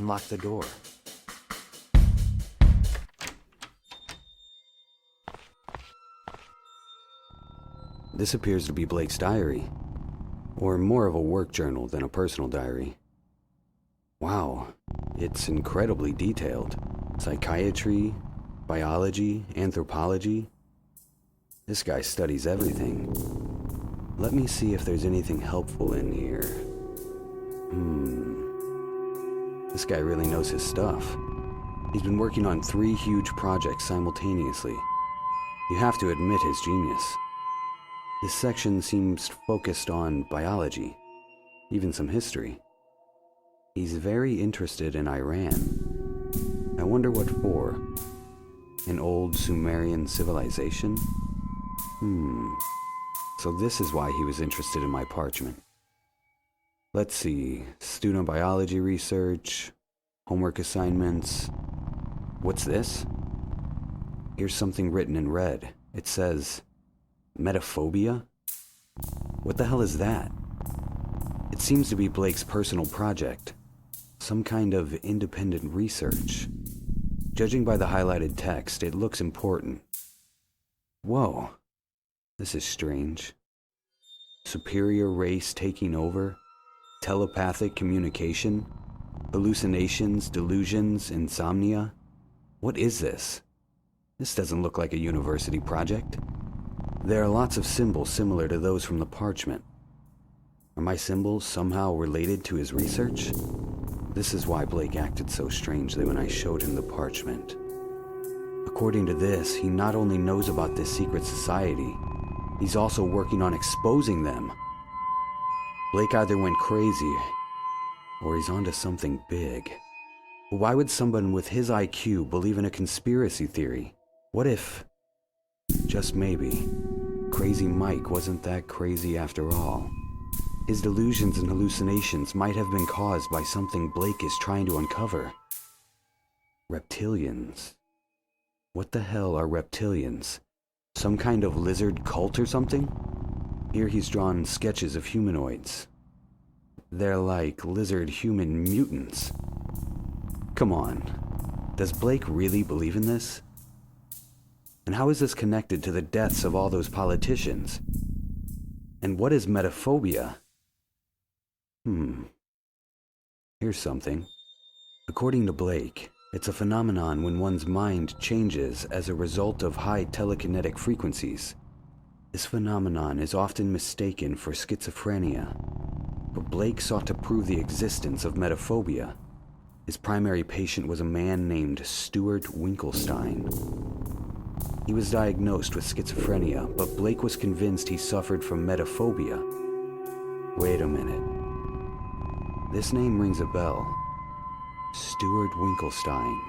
unlock the door. This appears to be Blake's diary, or more of a work journal than a personal diary. Wow, it's incredibly detailed. Psychiatry, biology, anthropology. This guy studies everything. Let me see if there's anything helpful in here. This guy really knows his stuff. He's been working on 3 huge projects simultaneously. You have to admit his genius. This section seems focused on biology, even some history. He's very interested in Iran. I wonder what for. An old Sumerian civilization? So this is why he was interested in my parchment. Let's see, student biology research, homework assignments. What's this? Here's something written in red. It says, Metaphobia? What the hell is that? It seems to be Blake's personal project. Some kind of independent research. Judging by the highlighted text, it looks important. Whoa, this is strange. Superior race taking over? Telepathic communication? Hallucinations, delusions, insomnia? What is this? This doesn't look like a university project. There are lots of symbols similar to those from the parchment. Are my symbols somehow related to his research? This is why Blake acted so strangely when I showed him the parchment. According to this, he not only knows about this secret society, he's also working on exposing them. Blake either went crazy, or he's onto something big. But why would someone with his IQ believe in a conspiracy theory? What if, just maybe, Crazy Mike wasn't that crazy after all? His delusions and hallucinations might have been caused by something Blake is trying to uncover. Reptilians. What the hell are reptilians? Some kind of lizard cult or something? Here he's drawn sketches of humanoids. They're like lizard-human mutants. Come on, does Blake really believe in this? And how is this connected to the deaths of all those politicians? And what is metaphobia? Here's something. According to Blake, it's a phenomenon when one's mind changes as a result of high telekinetic frequencies. This phenomenon is often mistaken for schizophrenia, but Blake sought to prove the existence of metaphobia. His primary patient was a man named Stuart Winkelstein. He was diagnosed with schizophrenia, but Blake was convinced he suffered from metaphobia. Wait a minute. This name rings a bell. Stuart Winkelstein.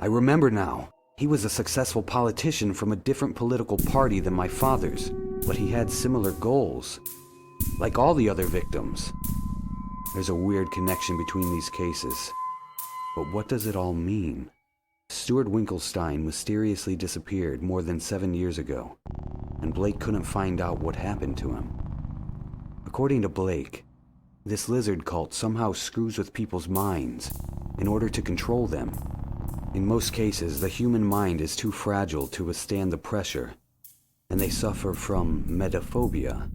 I remember now. He was a successful politician from a different political party than my father's, but he had similar goals. Like all the other victims. There's a weird connection between these cases. But what does it all mean? Stuart Winkelstein mysteriously disappeared more than 7 years ago, and Blake couldn't find out what happened to him. According to Blake, this lizard cult somehow screws with people's minds in order to control them. In most cases, the human mind is too fragile to withstand the pressure, and they suffer from metaphobia.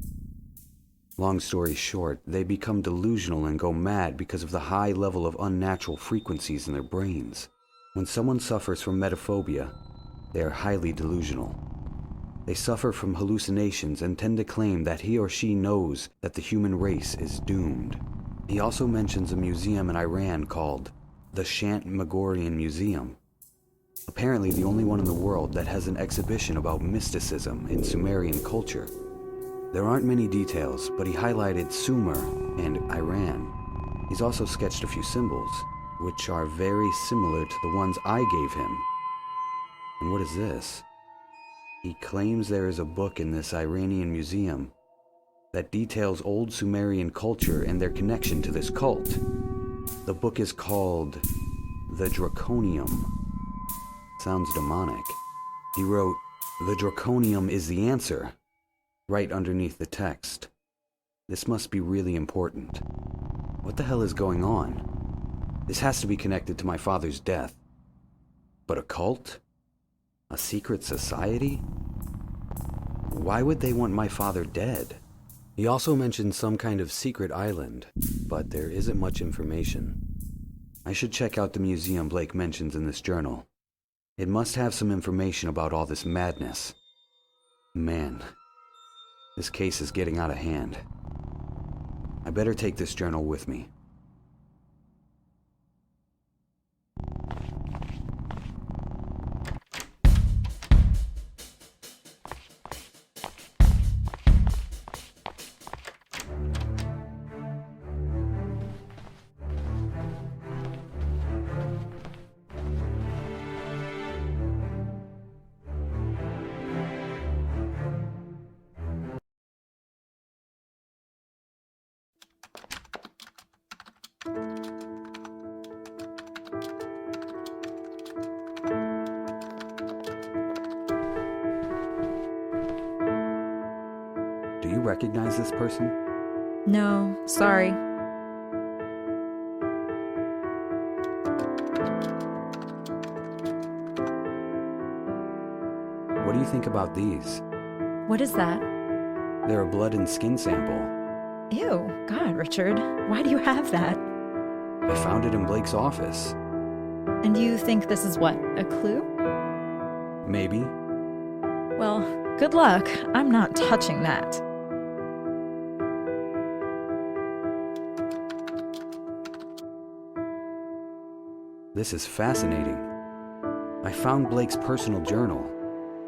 Long story short, they become delusional and go mad because of the high level of unnatural frequencies in their brains. When someone suffers from metaphobia, they are highly delusional. They suffer from hallucinations and tend to claim that he or she knows that the human race is doomed. He also mentions a museum in Iran called the Shantmagorian Museum. Apparently the only one in the world that has an exhibition about mysticism in Sumerian culture. There aren't many details, but he highlighted Sumer and Iran. He's also sketched a few symbols, which are very similar to the ones I gave him. And what is this? He claims there is a book in this Iranian museum that details old Sumerian culture and their connection to this cult. The book is called The Draconium. Sounds demonic. He wrote, "The Draconium is the answer," right underneath the text. This must be really important. What the hell is going on? This has to be connected to my father's death. But a cult? A secret society? Why would they want my father dead? He also mentioned some kind of secret island, but there isn't much information. I should check out the museum Blake mentions in this journal. It must have some information about all this madness. Man, this case is getting out of hand. I better take this journal with me. Do you recognize this person? No, sorry. What do you think about these? What is that? They're a blood and skin sample. Ew, God, Richard. Why do you have that? I found it in Blake's office. And you think this is what, a clue? Maybe. Well, good luck. I'm not touching that. This is fascinating. I found Blake's personal journal.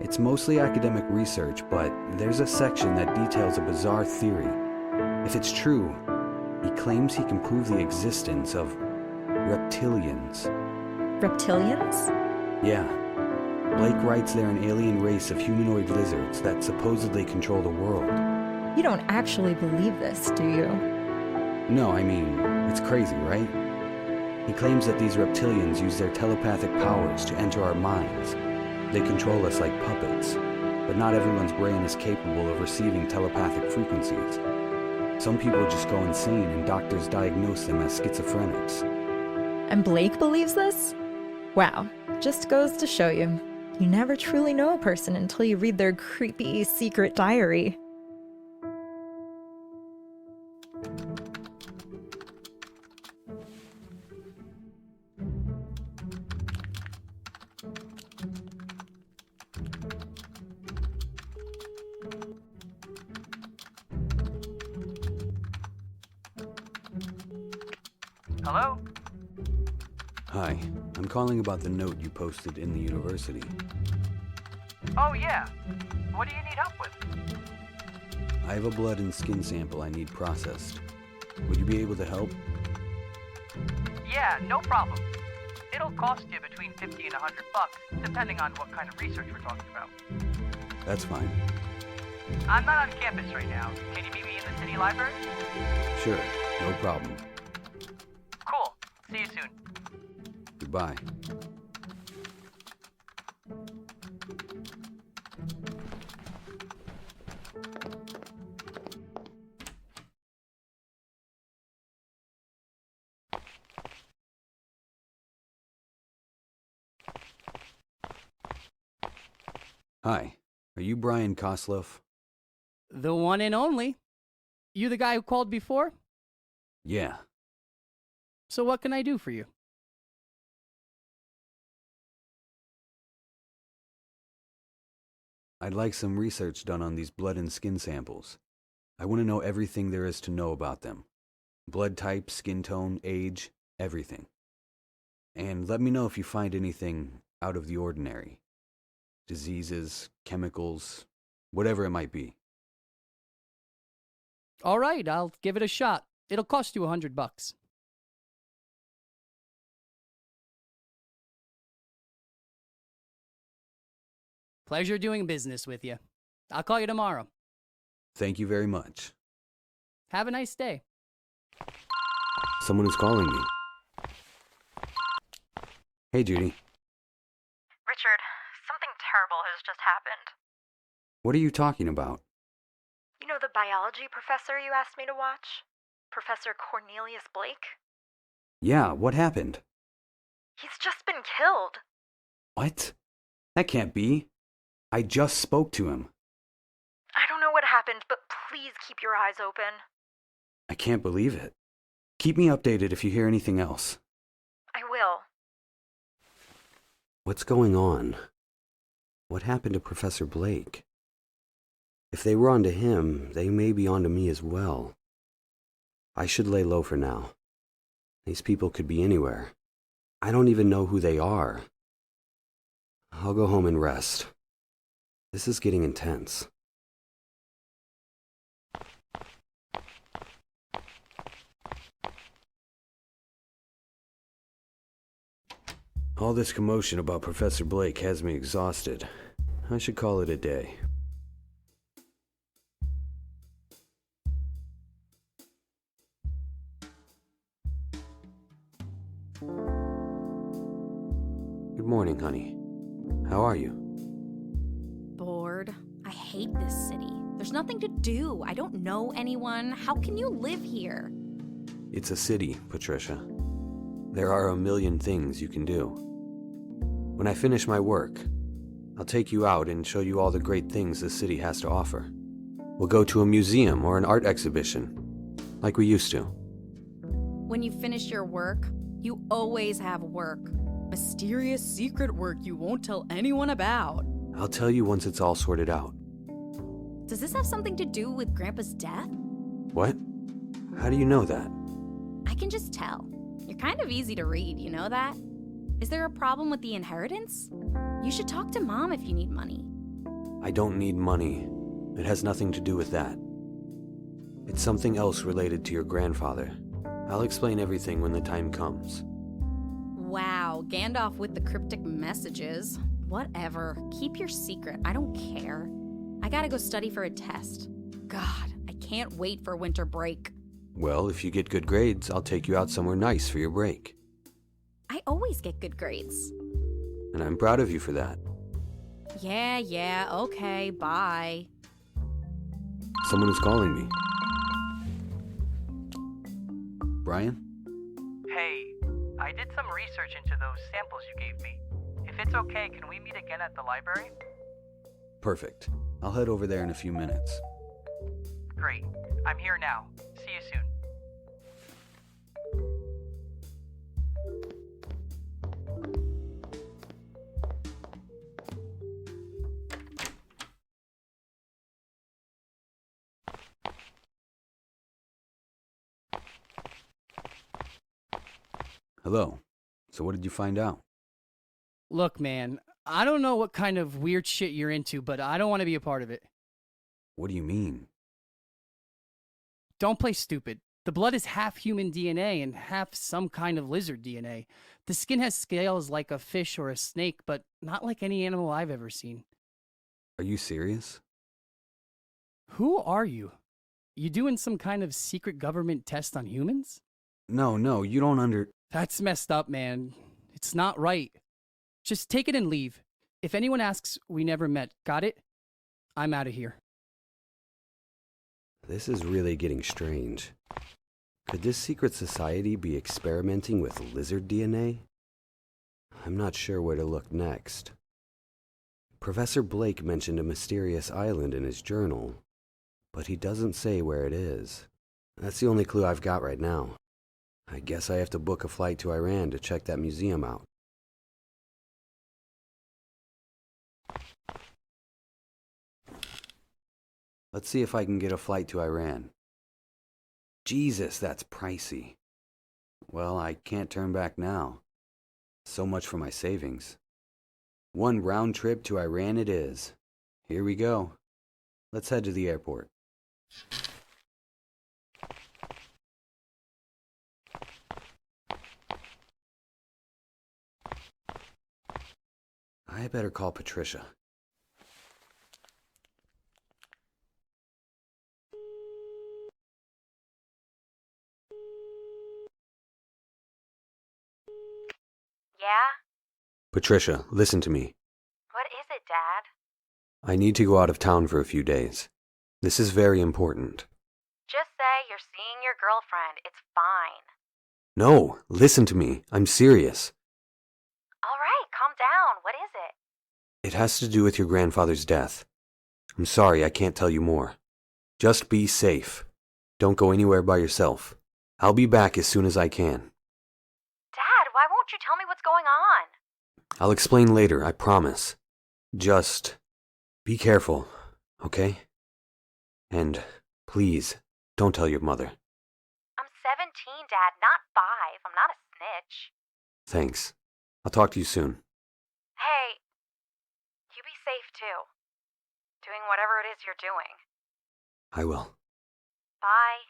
It's mostly academic research, but there's a section that details a bizarre theory. If it's true, he claims he can prove the existence of reptilians. Reptilians? Yeah. Blake writes they're an alien race of humanoid lizards that supposedly control the world. You don't actually believe this, do you? No, I mean, it's crazy, right? He claims that these reptilians use their telepathic powers to enter our minds. They control us like puppets, but not everyone's brain is capable of receiving telepathic frequencies. Some people just go insane and doctors diagnose them as schizophrenics. And Blake believes this? Wow, just goes to show you. You never truly know a person until you read their creepy secret diary. Hello? Hi, I'm calling about the note you posted in the university. Oh, yeah. What do you need help with? I have a blood and skin sample I need processed. Would you be able to help? Yeah, no problem. It'll cost you between $50 and $100, depending on what kind of research we're talking about. That's fine. I'm not on campus right now. Can you meet me in the city library? Sure, no problem. Cool. See you soon. Goodbye. Hi, are you Brian Kosloff? The one and only. You the guy who called before? Yeah. So what can I do for you? I'd like some research done on these blood and skin samples. I want to know everything there is to know about them. Blood type, skin tone, age, everything. And let me know if you find anything out of the ordinary. Diseases, chemicals, whatever it might be. All right, I'll give it a shot. It'll cost you $100. Pleasure doing business with you. I'll call you tomorrow. Thank you very much. Have a nice day. Someone is calling me. Hey, Judy. Richard, something terrible has just happened. What are you talking about? You know, the the biology professor you asked me to watch? Professor Cornelius Blake? Yeah, what happened? He's just been killed. What? That can't be. I just spoke to him. I don't know what happened, but please keep your eyes open. I can't believe it. Keep me updated if you hear anything else. I will. What's going on? What happened to Professor Blake? If they were onto him, they may be onto me as well. I should lay low for now. These people could be anywhere. I don't even know who they are. I'll go home and rest. This is getting intense. All this commotion about Professor Blake has me exhausted. I should call it a day. Good morning, honey. How are you? Bored. I hate this city. There's nothing to do. I don't know anyone. How can you live here? It's a city, Patricia. There are a million things you can do. When I finish my work, I'll take you out and show you all the great things the city has to offer. We'll go to a museum or an art exhibition, like we used to. When you finish your work, you always have work. Mysterious secret work you won't tell anyone about. I'll tell you once it's all sorted out. Does this have something to do with Grandpa's death? What? How do you know that? I can just tell. You're kind of easy to read, you know that? Is there a problem with the inheritance? You should talk to Mom if you need money. I don't need money. It has nothing to do with that. It's something else related to your grandfather. I'll explain everything when the time comes. Wow, Gandalf with the cryptic messages. Whatever. Keep your secret. I don't care. I gotta go study for a test. God, I can't wait for winter break. Well, if you get good grades, I'll take you out somewhere nice for your break. I always get good grades. And I'm proud of you for that. Yeah, okay, bye. Someone is calling me. Brian? Hey, I did some research into those samples you gave me. If it's okay, can we meet again at the library? Perfect. I'll head over there in a few minutes. Great. I'm here now. See you soon. Hello. So what did you find out? Look, man, I don't know what kind of weird shit you're into, but I don't want to be a part of it. What do you mean? Don't play stupid. The blood is half human DNA and half some kind of lizard DNA. The skin has scales like a fish or a snake, but not like any animal I've ever seen. Are you serious? Who are you? You doing some kind of secret government test on humans? No, you don't That's messed up, man. It's not right. Just take it and leave. If anyone asks, we never met. Got it? I'm out of here. This is really getting strange. Could this secret society be experimenting with lizard DNA? I'm not sure where to look next. Professor Blake mentioned a mysterious island in his journal, but he doesn't say where it is. That's the only clue I've got right now. I guess I have to book a flight to Iran to check that museum out. Let's see if I can get a flight to Iran. Jesus, that's pricey. Well, I can't turn back now. So much for my savings. One round trip to Iran it is. Here we go. Let's head to the airport. I better call Patricia. Yeah? Patricia, listen to me. What is it, Dad? I need to go out of town for a few days. This is very important. Just say you're seeing your girlfriend. It's fine. No, listen to me. I'm serious. All right, calm down. What is it? It has to do with your grandfather's death. I'm sorry, I can't tell you more. Just be safe. Don't go anywhere by yourself. I'll be back as soon as I can. Dad, why won't you tell me what's going on? I'll explain later, I promise. Just be careful, okay? And please, don't tell your mother. I'm 17, Dad, not 5. I'm not a snitch. Thanks. I'll talk to you soon. Hey, you be safe too. Doing whatever it is you're doing. I will. Bye.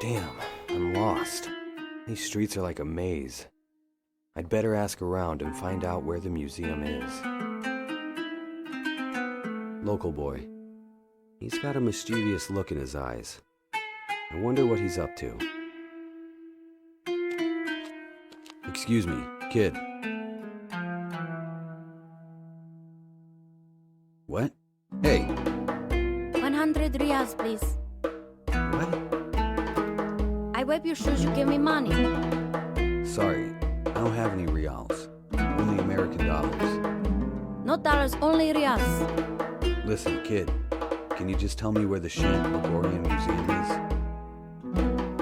Damn, I'm lost. These streets are like a maze. I'd better ask around and find out where the museum is. Local boy. He's got a mischievous look in his eyes. I wonder what he's up to. Excuse me, kid. What? Hey! 100 riyals, please. What? I wipe your shoes, you give me money. Sorry, I don't have any reals. Only American dollars. No dollars, only riyals. Listen, kid. Can you just tell me where the Sumerian Museum is?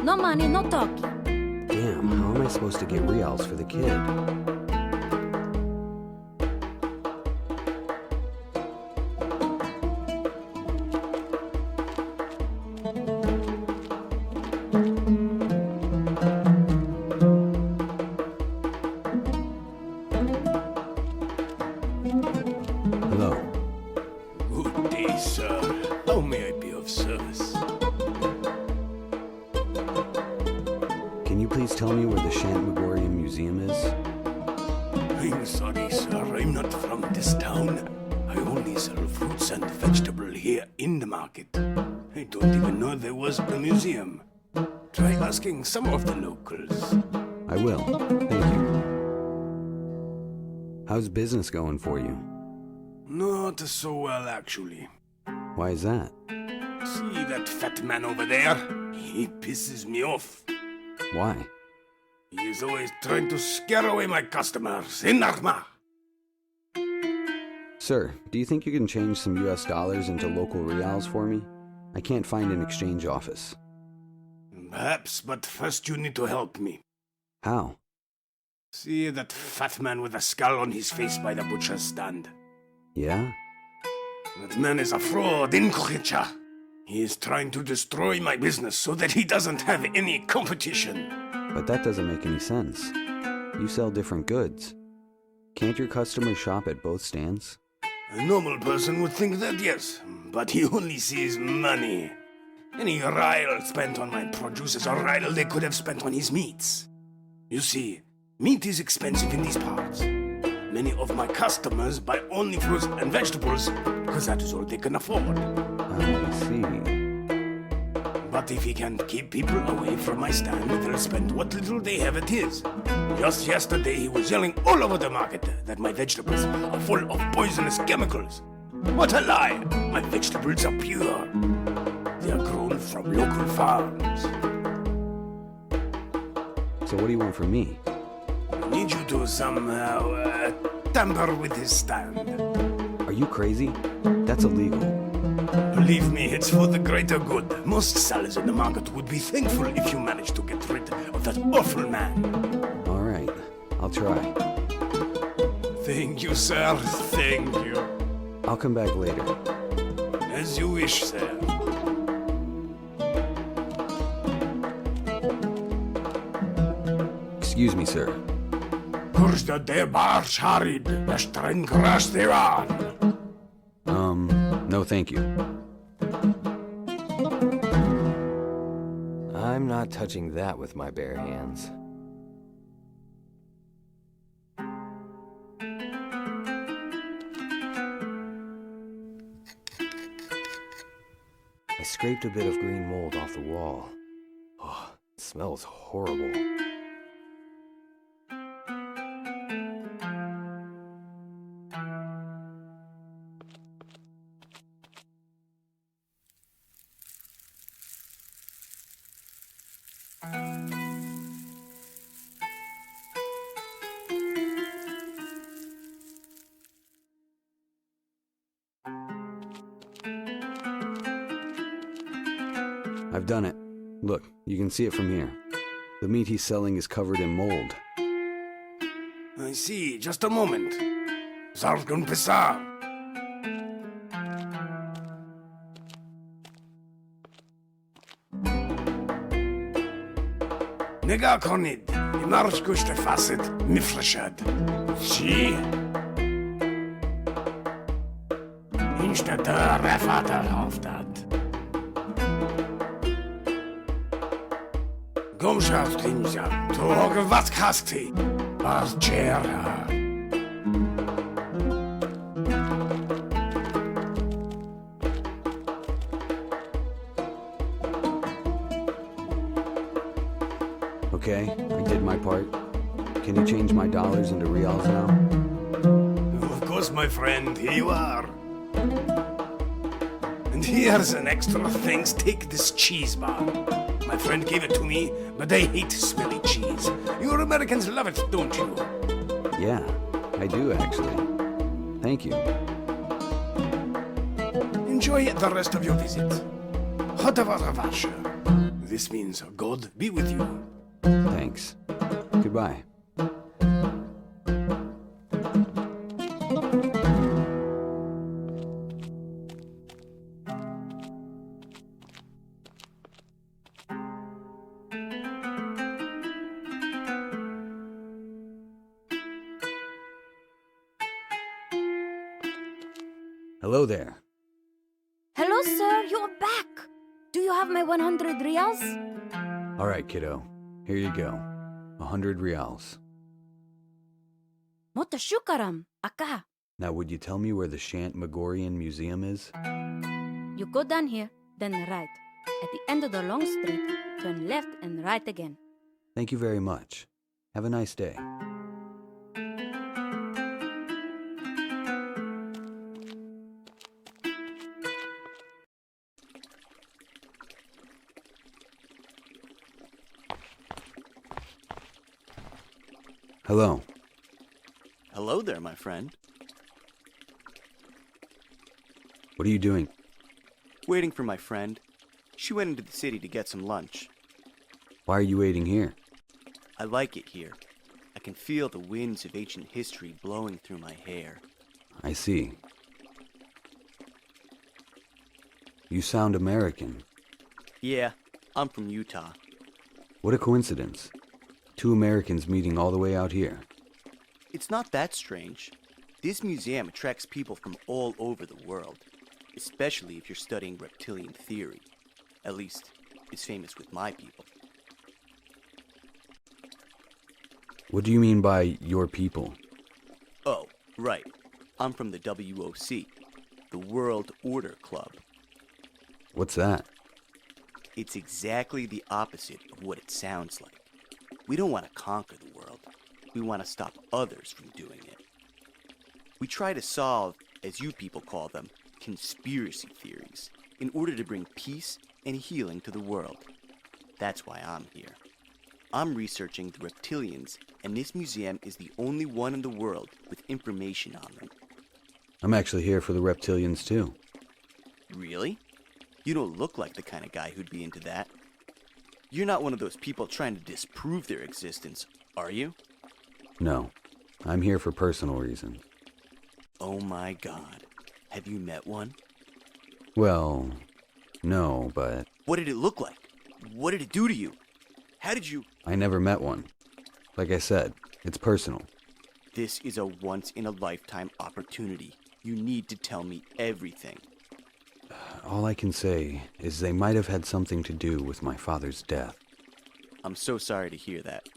No money, no talking. Damn, how am I supposed to get reals for the kid? Hello. Good day, sir. How may I be of service? Can you please tell me where the Sumerian Museum is? I'm sorry, sir. I'm not from this town. I only sell fruits and vegetables here in the market. I don't even know there was a museum. Try asking some of the locals. I will. Thank you. How's business going for you? Not so well, actually. Why is that? See that fat man over there? He pisses me off. Why? He is always trying to scare away my customers. In Narma! Sir, do you think you can change some US dollars into local reals for me? I can't find an exchange office. Perhaps, but first you need to help me. How? See that fat man with a skull on his face by the butcher's stand? Yeah? That man is a fraud in Kokicha. He is trying to destroy my business so that he doesn't have any competition. But that doesn't make any sense. You sell different goods. Can't your customers shop at both stands? A normal person would think that, yes, but he only sees money. Any rile spent on my produce is a rile they could have spent on his meats. You see, meat is expensive in these parts. Many of my customers buy only fruits and vegetables because that is all they can afford. I see. But if he can keep people away from my stand, they'll spend what little they have at his. Just yesterday he was yelling all over the market that my vegetables are full of poisonous chemicals. What a lie! My vegetables are pure. They are grown from local farms. So what do you want from me? I need you to somehow tamper with his stand. Are you crazy? That's illegal. Believe me, it's for the greater good. Most sellers in the market would be thankful if you managed to get rid of that awful man. All right, I'll try. Thank you, sir. Thank you. I'll come back later. As you wish, sir. Excuse me, sir. Kursta de bar sharid, bestren kras devan. No thank you. I'm not touching that with my bare hands. I scraped a bit of green mold off the wall. Oh, it smells horrible. I've done it. Look, you can see it from here. The meat he's selling is covered in mold. I see. Just a moment. Zargun Pesar. Nega konid. Imarch gushte facet. Mifreshad. Si. Insta der Refater auf dat. Gomschaft Kinja. Toge was kasti. Was Jera. Okay, I did my part. Can you change my dollars into reals now? Of course, my friend, here you are. And here's an extra thanks. Take this cheese bar. My friend gave it to me, but I hate smelly cheese. You Americans love it, don't you? Yeah, I do actually. Thank you. Enjoy the rest of your visit. Hodavadavasha. This means God be with you. Thanks. Goodbye. Hello there. Hello, sir. You're back. Do you have my 100 reals? All right, kiddo. Here you go. 100 reals. Mota shukaram. Aka. Now, would you tell me where the Shant Megorian Museum is? You go down here, then right. At the end of the long street, turn left and right again. Thank you very much. Have a nice day. Hello. Hello there, my friend. What are you doing? Waiting for my friend. She went into the city to get some lunch. Why are you waiting here? I like it here. I can feel the winds of ancient history blowing through my hair. I see. You sound American. Yeah, I'm from Utah. What a coincidence. Two Americans meeting all the way out here. It's not that strange. This museum attracts people from all over the world, especially if you're studying reptilian theory. At least, it's famous with my people. What do you mean by your people? Oh, right. I'm from the WOC, the World Order Club. What's that? It's exactly the opposite of what it sounds like. We don't want to conquer the world. We want to stop others from doing it. We try to solve, as you people call them, conspiracy theories in order to bring peace and healing to the world. That's why I'm here. I'm researching the reptilians, and this museum is the only one in the world with information on them. I'm actually here for the reptilians too. Really? You don't look like the kind of guy who'd be into that. You're not one of those people trying to disprove their existence, are you? No, I'm here for personal reasons. Oh my God. Have you met one? Well, no, but What did it look like? What did it do to you? How did you... I never met one. Like I said, it's personal. This is a once-in-a-lifetime opportunity. You need to tell me everything. All I can say is they might have had something to do with my father's death. I'm so sorry to hear that.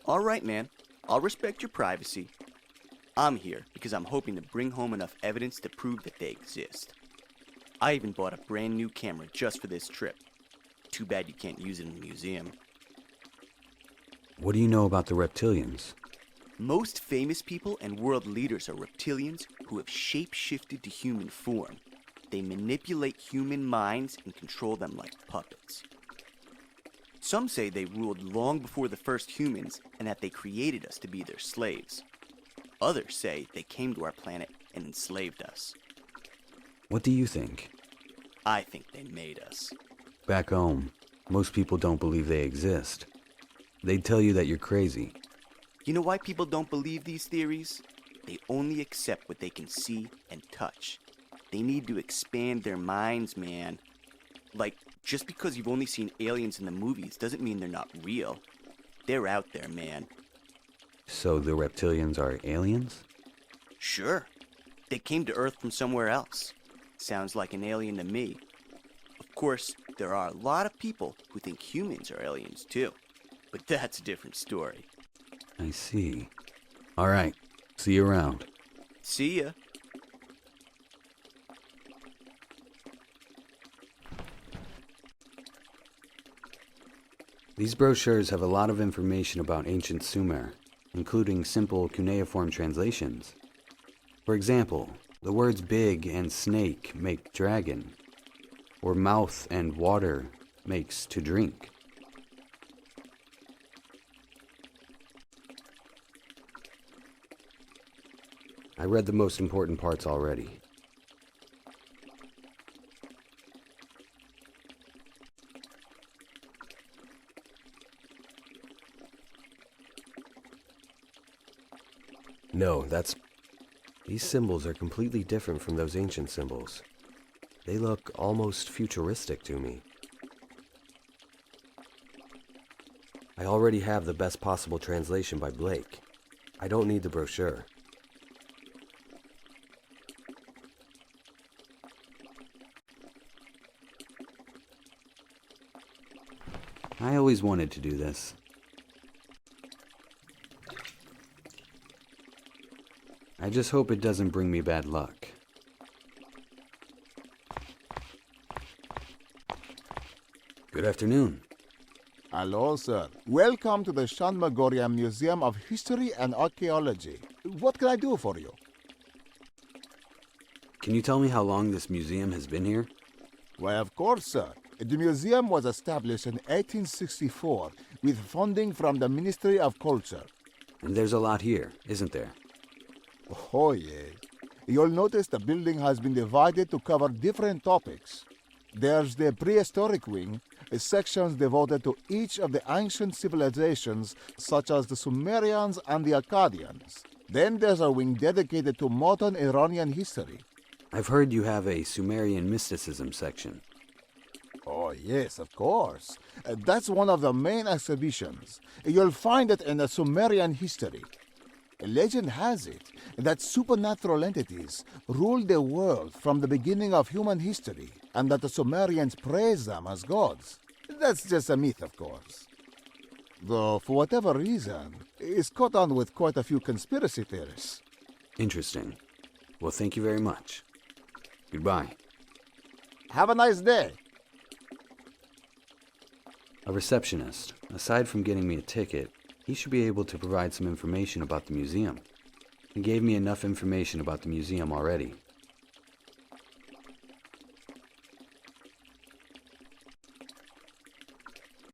All right, man. I'll respect your privacy. I'm here because I'm hoping to bring home enough evidence to prove that they exist. I even bought a brand new camera just for this trip. Too bad you can't use it in a museum. What do you know about the reptilians? Most famous people and world leaders are reptilians who have shape-shifted to human form. They manipulate human minds and control them like puppets. Some say they ruled long before the first humans and that they created us to be their slaves. Others say they came to our planet and enslaved us. What do you think? I think they made us. Back home, most people don't believe they exist. They'd tell you that you're crazy. You know why people don't believe these theories? They only accept what they can see and touch. They need to expand their minds, man. Like, just because you've only seen aliens in the movies doesn't mean they're not real. They're out there, man. So the reptilians are aliens? Sure. They came to Earth from somewhere else. Sounds like an alien to me. Of course, there are a lot of people who think humans are aliens too. But that's a different story. I see. All right. See you around. See ya. These brochures have a lot of information about ancient Sumer, including simple cuneiform translations. For example, the words big and snake make dragon, or mouth and water makes to drink. I read the most important parts already. No, these symbols are completely different from those ancient symbols. They look almost futuristic to me. I already have the best possible translation by Blake. I don't need the brochure. I always wanted to do this. I just hope it doesn't bring me bad luck. Good afternoon. Hello, sir. Welcome to the Shanmagoria Museum of History and Archaeology. What can I do for you? Can you tell me how long this museum has been here? Why, of course, sir. The museum was established in 1864 with funding from the Ministry of Culture. And there's a lot here, isn't there? Oh, yes. You'll notice the building has been divided to cover different topics. There's the prehistoric wing, sections devoted to each of the ancient civilizations, such as the Sumerians and the Akkadians. Then there's a wing dedicated to modern Iranian history. I've heard you have a Sumerian Mysticism section. Oh, yes, of course. That's one of the main exhibitions. You'll find it in the Sumerian history. Legend has it that supernatural entities ruled the world from the beginning of human history, and that the Sumerians praised them as gods. That's just a myth, of course. Though, for whatever reason, it's caught on with quite a few conspiracy theories. Interesting. Well, thank you very much. Goodbye. Have a nice day. A receptionist, aside from getting me a ticket, he should be able to provide some information about the museum. He gave me enough information about the museum already.